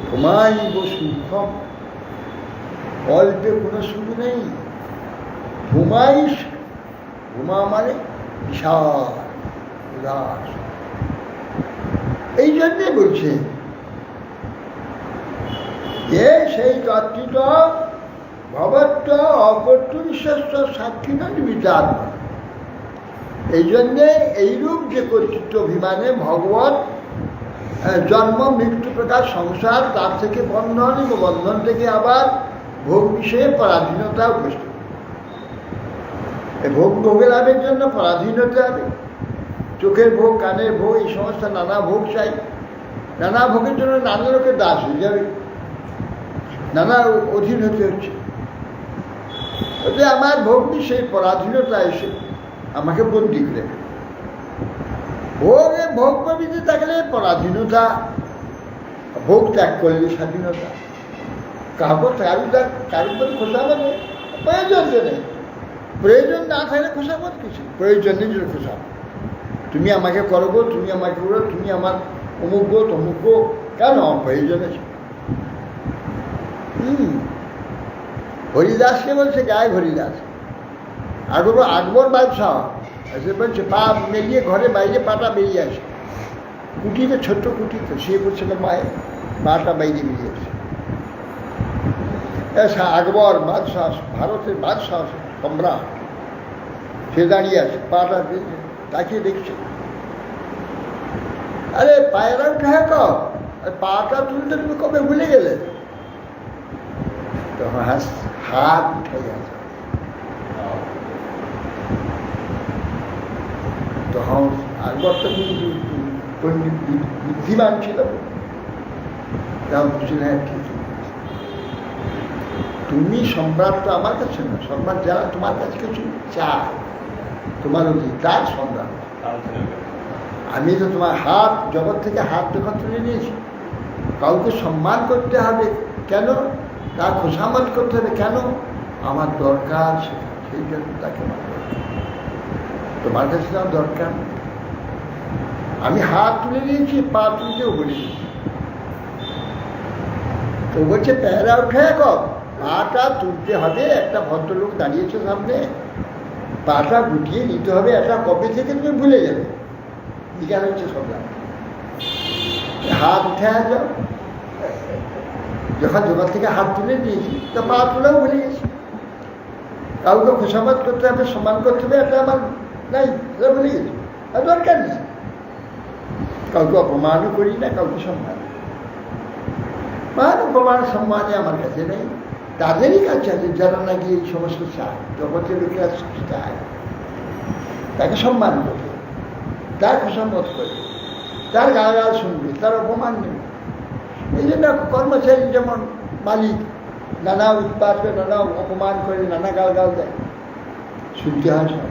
ভূমাইব সুখম, অল্পে কোনো সুখ নেই। ভূমা মানে বিশাল উদাস। এই জন্যে বলছে যে সেই তত্ত্বিত ভবত্ব অকর্তৃশ্বস্ত সাক্ষিণ বিচার। এই জন্যে এইরূপ যে কর্তৃত্ব অভিমানে ভগবত জন্ম মৃত্যু প্রকার সংসার, তার থেকে বন্ধন এবং বন্ধন থেকে আবার ভোগ বিষয়ে পরাধীনতা উপস্থিত। এই ভোগে লাভের জন্য পরাধীন হতে হবে। চোখের ভোগ, কানের ভোগ, এই সমস্ত নানা ভোগ চাই। নানা ভোগের জন্য নানা লোকের দাস হয়ে যাবে, নানা অধীন হতে হচ্ছে। ওতে আমার ভোগ বিষয়ে পরাধীনতা এসে আমাকে বন্দী করে। ভোগ প্রবৃত্তি থাকলে পরাধীনতা, ভোগ ত্যাগ করলে স্বাধীনতা। কারোর খোসামত প্রয়োজন নেই, প্রয়োজন না থাকলে খোসামত কিছু, প্রয়োজন নেই যে খোসামত। তুমি আমাকে করবো, তুমি আমাকে করো, তুমি আমার অমুক গো তমুক গো, কেন প্রয়োজন আছে? হরিদাসকে বলছে গায়ে হরিদাস, আকবর বাদশাহ এসে বলছে পা মেলিয়ে ঘরে বাইরে পাটা বেরিয়ে আসে, কুটিতে ছোট্ট কুটিতে শুয়ে পড়ছিল মায়ের, পাটা বাইরে বেরিয়ে আসে। আকবর বাদশাহ, ভারতের বাদশাহ সম্রাট, সে দাঁড়িয়ে আছে, পাটা তাকিয়ে দেখছে। আরে পায়রা উঠে কব, পাটা তুলতে তুমি কবে ভুলে গেলে? তখন হাত উঠে গেছে। তখন আকবর তো বুদ্ধিমান ছিল, ঠিক তুমি সম্রাট তো আমার কাছে না, সম্রাট যারা তোমার কাছে কিছু চায়, তোমার অধিকার সম্রাট। আমি তো তোমার হাত, জগৎ থেকে হাত যখন তুলে নিয়েছি, কাউকে সম্মান করতে হবে কেন? তার খোসামত করতে হবে কেন? আমার দরকার সেই জন্য তাকে তোমার কাছে আমার দরকার। আমি হাত তুলে নিয়েছি, পা তুলতেও বলেছি। তো বলছে প্যারা উঠে কব, পাটা তুলতে হবে। একটা ভদ্রলোক দাঁড়িয়েছে সামনে, পাটা গুটিয়ে নিতে হবে। একটা কবে থেকে তুমি ভুলে যাবে, জিজ্ঞাসা হচ্ছে সব হাত উঠে যাও। যখন জগৎ থেকে হাত তুলে দিয়েছি, তো পা তুলেও ভুলে গেছি। কাউকে খোসামত করতে হবে, সম্মান করতে হবে, এটা আমার নাই, এটা ভুলে গেছি, আর দরকার নেই। কাউকে অপমানও করি না, কাউকে সম্মান, মান অপমান সম্মানে আমার কাছে নেই। তাদেরই কাছে আছে যারা নাকি এই সমস্ত চায়, জগতের লোকেরা চায়, তাকে সম্মান করবে, তার খোসামত করবে, তার গালাগাল শুনবে, তার অপমান নেবে। এই জন্য কর্মচারী যেমন মালিক নানা উৎপাদ করে, নানা অপমান করে, নানা গালগাল দেয়, শুনতে হয় সব।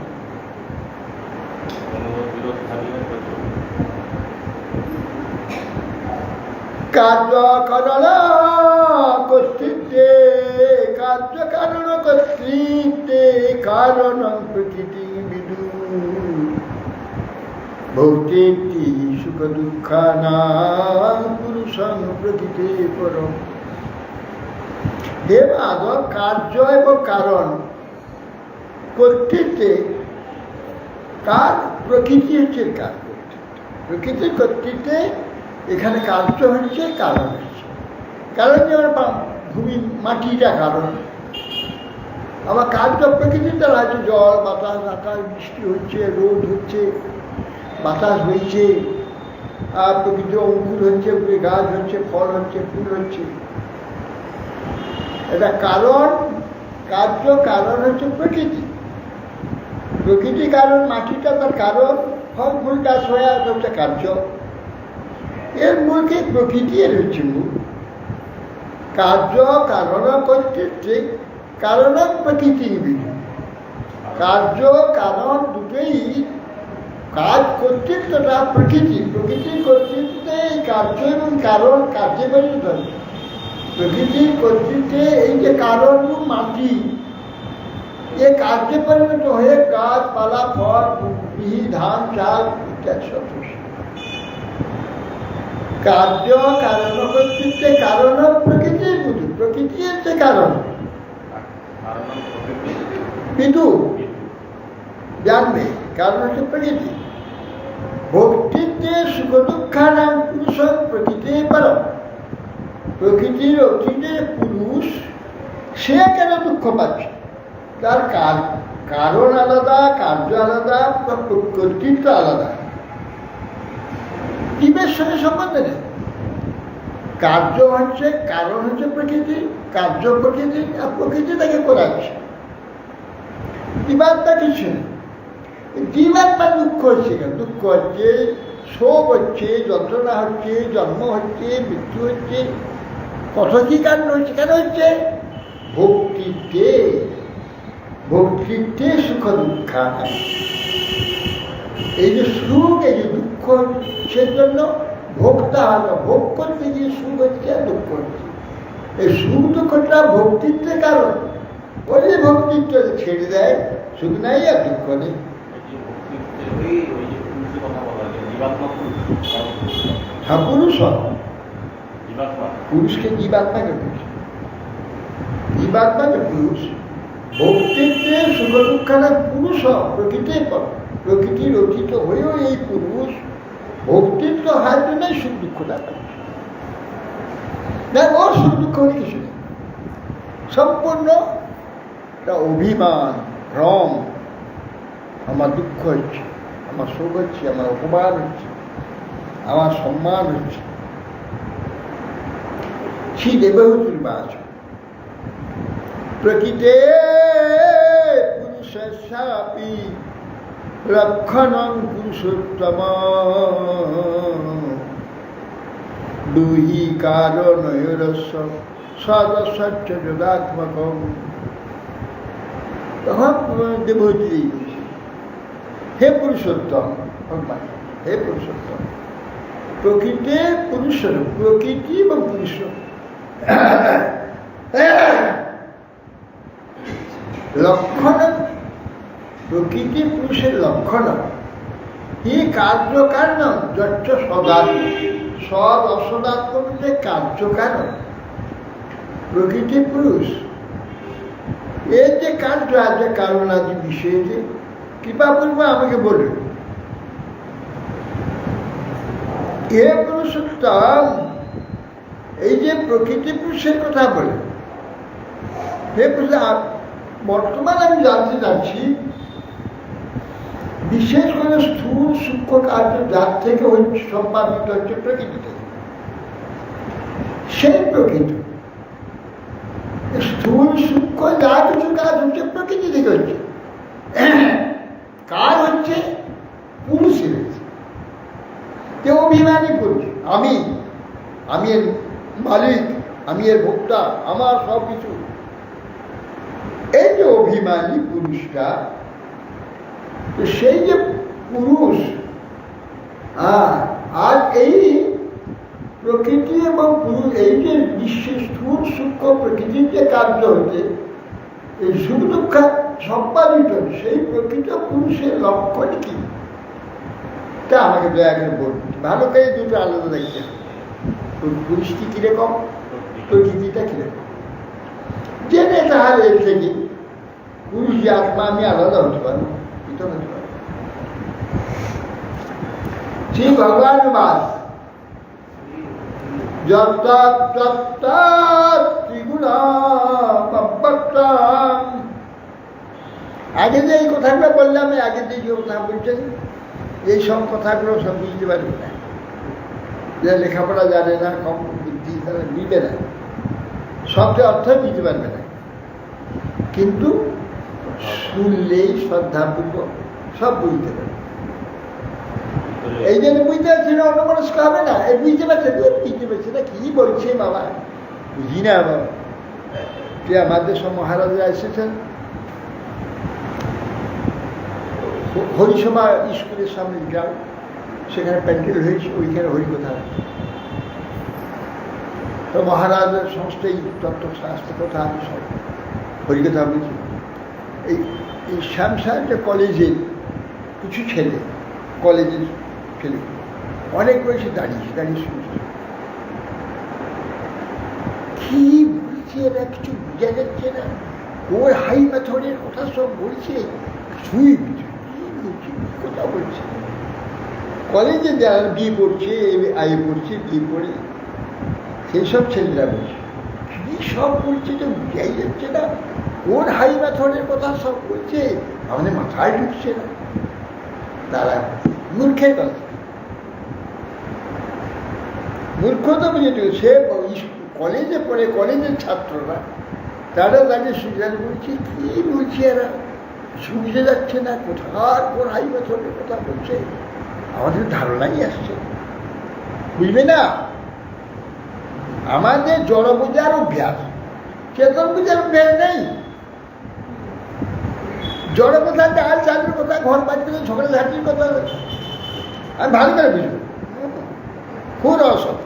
কার্য কারণ কর্তৃত্বে, কার্য কারণ কর্তৃত্বে, কারণ প্রকৃতি বিদু ভৌতিকটি সুখ দুঃখানাং পুরুষং প্রকৃতি পরম। দেবাদ কার্য এবং কারণ কর্তৃত্বে, কার প্রকৃতি হচ্ছে কার প্রকৃতির কর্তৃত্বে। এখানে কার্য হচ্ছে, কারণ হচ্ছে। কারণ যেমন ভূমি মাটিটা কারণ, আবার কার্য প্রকৃতির দ্বারা হচ্ছে জল, বাতাস, আকাশ, বৃষ্টি হচ্ছে, রোদ হচ্ছে, বাতাস হয়েছে, আর প্রকৃতি অঙ্কুর হচ্ছে, গাছ হচ্ছে, ফল হচ্ছে, ফুল হচ্ছে। এটা কারণ কার্য কারণ হচ্ছে প্রকৃতি। প্রকৃতি কারণ, মাটিটা তার কারণ, ফল ফুল গাছ হয়ে হচ্ছে কার্য। এর মূলকে প্রকৃতি এর হচ্ছে মূল। কার্য কারণ কর্তৃত্বে কারণ প্রকৃতি বিধি। কার্য কারণ দুটোই, কাজ কর্তৃত্বটা প্রকৃতি, প্রকৃতির কর্তৃত্বে এই কার্য এবং কারণ কার্যে পরিণত হচ্ছে। প্রকৃতির কর্তৃত্বে এই যে কারণ মাটি, এ কার্যে পরিণত হয়ে গাছপালা, ফল, বিহি, ধান, চাল ইত্যাদি সব। কার্য কারণ কর্তৃত্বে কারণ প্রকৃতির বুধু, প্রকৃতি হচ্ছে কারণ। বিদু জানবে কারণ হচ্ছে প্রকৃতি। ভক্তিতে সুখ দুঃখানাম পুরুষ প্রকৃতি পরম। প্রকৃতির অধীনে পুরুষ, সে কেন দুঃখ পাচ্ছে? তার কারণ আলাদা, কার্য আলাদা, কর্তৃত্ব আলাদা। জীবের সঙ্গে সম্বন্ধ নেই। কার্য হচ্ছে, কারণ হচ্ছে প্রকৃতি, কার্য প্রকৃতি, আর প্রকৃতি তাকে করাচ্ছে। জীবাত্মা কিছু নেই। জীবাত্মা দুঃখ হচ্ছে কেন? দুঃখ হচ্ছে, শোক হচ্ছে, যন্ত্রণা হচ্ছে, জন্ম হচ্ছে, মৃত্যু হচ্ছে, কত কি কারণ হচ্ছে। কেন হচ্ছে? ভক্তিতে, ভক্তিতে সুখ দুঃখ। এই যে সুখ, এই যে দুঃখ, সেজন্য ভোগটা হলো, ভোগ করতে গিয়ে সুখ হচ্ছে আর দুঃখ হচ্ছে। এই সুখ দুঃখটা ভক্তিত্বের কারণ। ওই যে ভক্তিত্ব ছেড়ে দেয়, সুখ নাই আর দুঃখ নেই। হ্যাঁ, পুরুষ পুরুষকে জীবাত্মাকে পুরুষ, জীবাত্মাকে পুরুষ। ভক্তিত্বে সুখ দুঃখানা পুরুষ প্রকৃতির পর, প্রকৃতির অতীত হয়েও এই পুরুষ ভক্তিত্ব হয় জন্যই সুখ দুঃখটা পাচ্ছে। না, ওর সুখ দুঃখ কিছু নেই, সম্পূর্ণ একটা অভিমান, ভ্রম। আমার দুঃখ হচ্ছে, আমার শোক হচ্ছে, আমার অপমান হচ্ছে, আমার সম্মান হচ্ছে। শ্রী দেবহূতির বাচ প্রকৃতে পুরুষাপি লক্ষণং পুরুষোত্তম দুহি কারণয়োরস্য সদস্য যদাত্মক। তখন দেবহূতি হে পুরুষোত্তম, ভগবান হে পুরুষোত্তম, প্রকৃতি পুরুষের, প্রকৃতি এবং পুরুষ লক্ষণ, প্রকৃতি পুরুষের লক্ষণ। কি কার্য কারণ যচ্চ সদাত্ম, সদ অসদাত্মক যে কার্য কারণ। প্রকৃতি পুরুষ এর যে কার্য আছে, কারণ আদি বিষয়ে যে কৃপাপূর্ব আমাকে বলবে এ পুরুষোত্তম, এই যে প্রকৃতি পুরুষের কথা বলে, হে পুরুষ, বর্তমানে আমি জানতে চাচ্ছি বিশেষ করে স্থূল সূক্ষ্ম কার্য যার থেকে সম্পাদিত হচ্ছে প্রকৃতি থেকে, সেই প্রকৃতি স্থূল সূক্ষ্ম যা কিছু কাজ হচ্ছে প্রকৃতি থেকে হচ্ছে। কাজ হচ্ছে পুরুষের, যে অভিমানী পুরুষ, আমি এর মালিক, আমি এর ভোক্তা, আমার সব কিছু। এই যে অভিমানী পুরুষটা, সেই যে পুরুষ, আর এই প্রকৃতি এবং পুরুষ, এই যে বিশ্বের স্থূল সূক্ষ্ম প্রকৃতির যে কার্য হচ্ছে, এই সুখ দুঃখ সম্পাদিত, সেই প্রকৃত পুরুষের লক্ষণ কি তা আমাকে দয়া করে বলুন। ভালো করে দুটো আলাদা দেখতে হবে, পুরুষটি কিরকম, প্রকৃতিটা কিরকম, জেনে তাহলে এর থেকে পুরুষ যে আত্মা আমি আলাদা হতে পারবো, এটা হতে পারবো। শ্রী ভগবান বাস আগে যে এই কথাগুলো বললাম, আগে যে কথা বলছেন, এই সব কথাগুলো সব বুঝতে পারবে না, যে লেখাপড়া জানে না, কম বুদ্ধি, তারা নিবে না, সবটা অর্থ বুঝতে পারবে না। কিন্তু শুনলেই শ্রদ্ধাপূর্বক সব বুঝতে পারে। এই জন্য বুঝতে পারছি না, অন্যমনস্ক হবে না। এই বুঝতে পারছে বুঝতে পারছে না কি বলছে বাবা, বুঝি না বাবা। তুই আমাদের সব মহারাজরা এসেছেন, হরিসভা স্কুলের সামনে যাও, সেখানে প্যান্ডেল হয়েছে, ওইখানে হরিকথা। তো মহারাজের সমস্ত এই তত্ত্ব শাস্ত্র কথা আমি সব হরিকথা বলছি। এই শ্যামসাহেব কলেজের কিছু ছেলে, কলেজের ছেলে অনেক বয়সে দাঁড়িয়ে শুনছে, কি বলছে এরা কিছু বোঝা যাচ্ছে না। ওর হাই মেথডের কথা সব বলছে, কিছুই কথা বলছে। কলেজে যারা বিয়ে পড়ছে, আইএ পড়ছে, বিয়ে পড়ে, সেই সব ছেলেরা বলছে কি সব বলছে যে বুঝাই যাচ্ছে না। কোন হাই মেথডের কথা সব বলছে, আমাদের মাথায় ঢুকছে না। তারা মূর্খের কথা, মূর্খ তো বুঝে। সে কলেজে পড়ে, কলেজের ছাত্ররা তারা তাকে সুবিধার বলছে, কি বলছে এরা বুঝে যাচ্ছে না, কোথার কোন হাই মেথডের কথা বলছে, আমাদের ধারণাই আসছে বুঝবে না। আমাদের জড় বোঝার অভ্যাস, চেতন বোঝার অভ্যাস নেই। জড় কথা, ডাল চালের কথা, ঘর বাড়ির কথা, ঝগড়া ঝাঁটির কথা আমি ভালো করে বুঝবো, খুব অসৎ।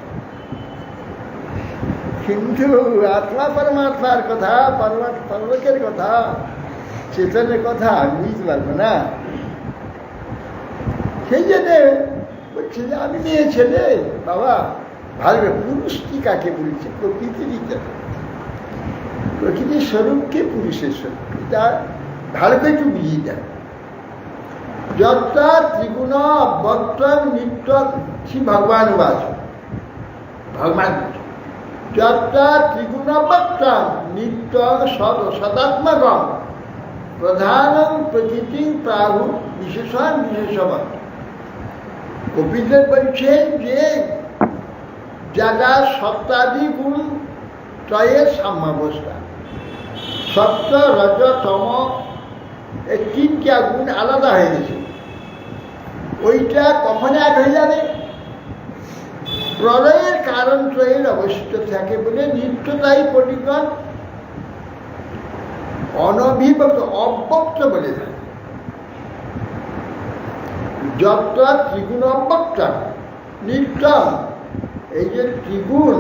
কিন্তু আত্মা পরমাত্মার কথা, পরলোকের কথা, চেতনের কথা আমি বুঝতে পারবো না। সেই জন্য বলছে যে আমি মেয়ে ছেলে বাবা, ভালো পুরুষ কি কাকে বলছে, প্রকৃতির প্রকৃতির স্বরূপকে পুরুষের স্বরূপ, এটা ভালো করে একটু বুঝিয়ে দেয়। যত্রা ত্রিগুণ অব্যক্তং নিত্য শ্রী ভগবান বাস, ভগবান যত্রা ত্রিগুণ অব্যক্তং নিত্য সদাত্মকং প্রধানং প্রকৃতি প্রাহু বিশেষণ বিশেষবাদ। কপিলদেব বলছেন যে যারা সত্যাদি গুণ ত্রয়ের সাম্যাবস্থা, সত্য রজ তম এই তিনটা গুণ আলাদা হয়ে গেছে, ওইটা কখন এক হয়ে যাবে? প্রলয়ের কারণ ত্রয়ের অবস্থিত থাকে বলে নিত্যতাই পরিগণ অনভিভক্ত অব্যক্ত বলে থাকে। যত ত্রিগুণ অব্যক্ত নিত্য, এই যে ত্রিগুণ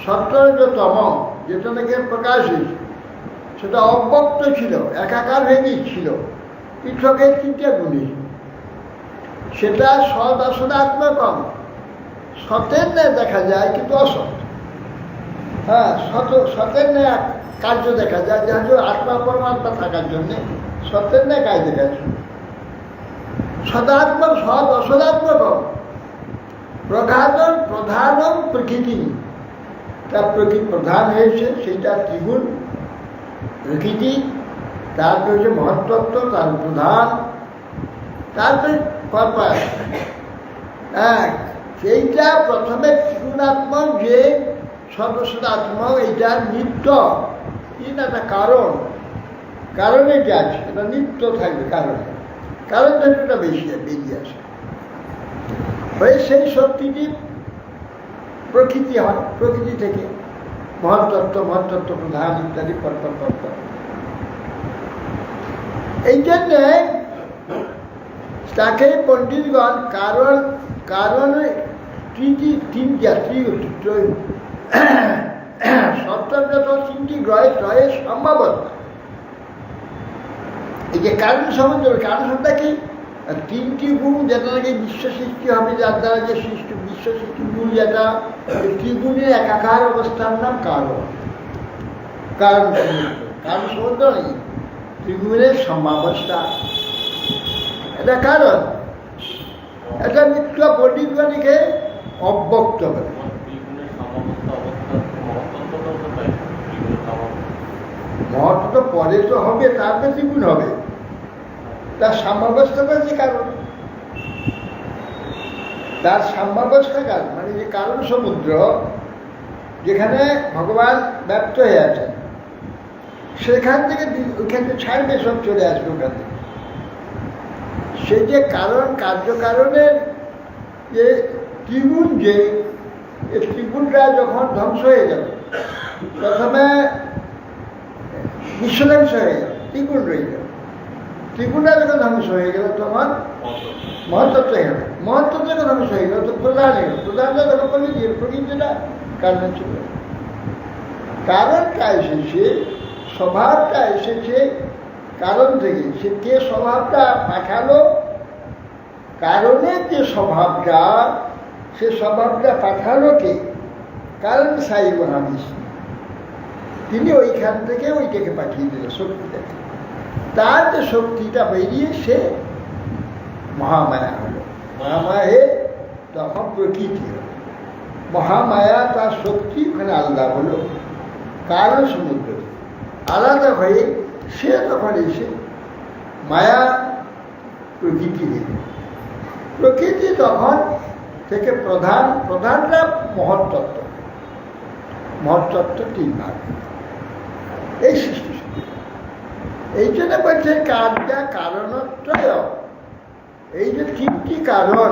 সত্যরজতম যেটা নাকি প্রকাশ হয়েছে, সেটা অব্যক্ত ছিল, একাকার হয়ে গিয়েছিল, পৃথকের তিনটে গুণী। সেটা সৎ অসদাত্মকম, সতের ন্যায় দেখা যায় কিন্তু অসৎ। হ্যাঁ, সতের ন্যায় কার্য দেখা যায়, যেহেতু আত্মা পরমাত্মা থাকার জন্যে সতের ন্যায় কাজ দেখা যায়। সদাত্মক সৎ অসদাত্মকম প্রধানম প্রকৃতি, তার প্রকৃতি প্রধান হয়েছে, সেইটা ত্রিগুণ প্রকৃতি, তারপরে হচ্ছে মহত্তত্ব, তার প্রধান, তারপরে পরপায় এক। সেইটা প্রথমে ত্রিগুণাত্মক যে সদস্যতাত্মক, এইটা নিত্য, কি না একটা কারণ এটা আছে, এটা নিত্য থাকবে। কারণ এটা বেশি বেরিয়ে আসে হয়ে সেই শক্তিটি প্রকৃতি হয়, প্রকৃতি থেকে মহত্তত্ব প্রধান ইত্যাদি পরপর। এই জন্যে তাকে পণ্ডিতগণ কারণ সত্যযত তিনটি গ্রহের সম্ভাবনা। এই যে কারণ সম্বন্ধ, কারণ শব্দটা কি? তিনটি গুণ যেটা নাকি বিশ্ব সৃষ্টি হবে, যার দ্বারা যে বিশ্ব সৃষ্টি গুণ, যেটা ত্রিগুণের একাকার অবস্থার নাম কারণ। কারণ সমুদ্র নেই, ত্রিগুণের সমাবস্থা, এটা কারণ। এটা নিত্য পণ্ডিতগণকে অব্যক্ত করে। মহত্ব তো পরে তো হবে, তারপরে ত্রিগুণ হবে, তার সাম্যাবস্থা যে কারণ, তার সাম্যাবস্থা কারণ, মানে যে কারণ সমুদ্র যেখানে ভগবান ব্যপ্ত হয়ে আছেন, সেখান থেকে ওইখানে ছাড়বে, সব চলে আসবে ওখান থেকে। সে যে কারণ, কার্যকারণের যে ত্রিগুণ, যে এই ত্রিগুণটা যখন ধ্বংস হয়ে গেল, প্রথমে বিশ্বধ্বংস হয়ে গেল, ত্রিগুণ রয়ে গেল। ত্রিগুণটা যখন ধ্বংস হয়ে গেল তখন মহত্তত্ব হয়ে গেল। মহত্তত্ব যখন ধ্বংস হয়ে গেল তো প্রধান হয়ে গেল। প্রধানটা যখন প্রকৃতি, প্রকৃতিটা কারণ ছিল। কারণটা এসেছে, স্বভাবটা এসেছে কারণ থেকে। সে কে স্বভাবটা পাঠালো? কারণের যে স্বভাবটা, সে স্বভাবটা পাঠালো কে? কারণ সাই মহাবিষ্ণু। তিনি ওইখান থেকে ওইটাকে পাঠিয়ে দিল, শক্তিটাকে। তার যে শক্তিটা বেরিয়ে সে মহামায়া হলো। মহামায়ে তখন প্রকৃতি হলো। মহামায়া তার শক্তি ওখানে আলাদা হলো কারণ সমুদ্র আলাদা হয়ে সে তখন এসে মায়া প্রকৃতি দিল। প্রকৃতি তখন থেকে প্রধানটা মহত্তত্ত্ব। মহত্তত্ত্ব তিন ভাগ, এই সৃষ্টি। এই জন্য বলছে কার্যা কারণত্রয়। এই যে তিনটি কারণ,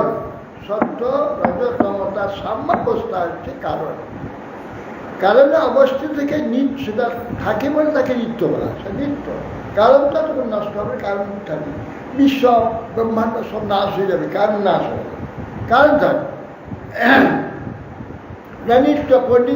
সত্য রজতমতা সাম্যাবস্থা হচ্ছে কারণ। কারণে অবস্থা থেকে সেটা থাকে বলে তাকে নিত্য বলা, সে নিত্য। কারণটা তখন নষ্ট হবে, কারণ থাকে। বিশ্ব ব্রহ্মাণ্ড সব নাশ হয়ে যাবে, কারণ নাশ হবে, কারণ থাকে। নিত্য পণ্ডিত